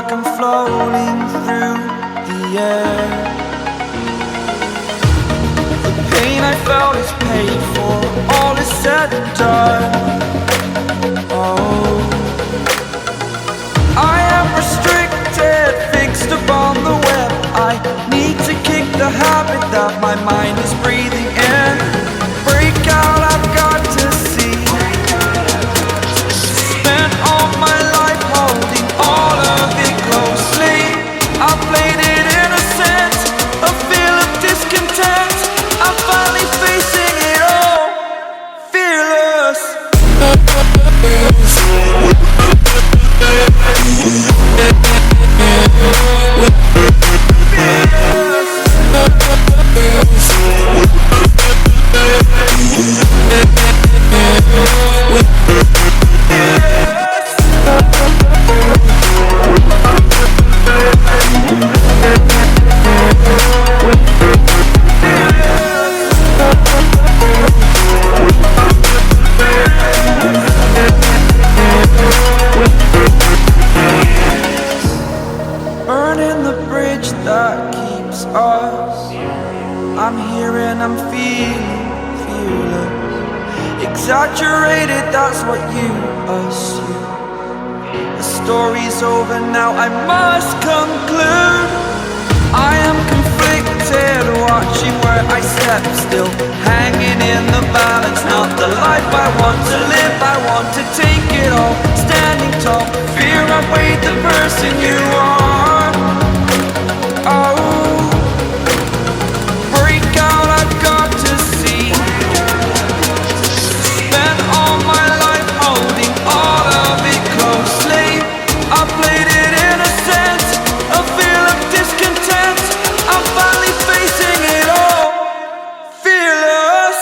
like I'm floating through the air. The pain I felt is paid for, all is said and done. Oh, I am restricted, fixed upon the web. I need to kick the habit that my mind is breathing in. Break out, I've got to see. Spent all my life holding all of it closely. I played it innocent, a feel of discontent. I'm finally facing it all, fearless. Burning the bridge that keeps us. I'm here and I'm feeling fearless. Exaggerated, that's what you assume. The story's over now, I must conclude. I am conflicted, watching where I step still, hanging in the balance. Not the life I want to live, I want to take it all. Standing tall, fear I've weighed the person you are. Oh, break out, I've got to see. Spent all my life holding all of it closely. I played it innocent, a feel of discontent. I'm finally facing it all, fearless.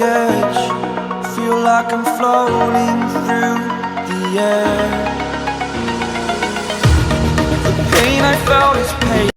edge. Feel like I'm floating through the air. The pain I felt is pain.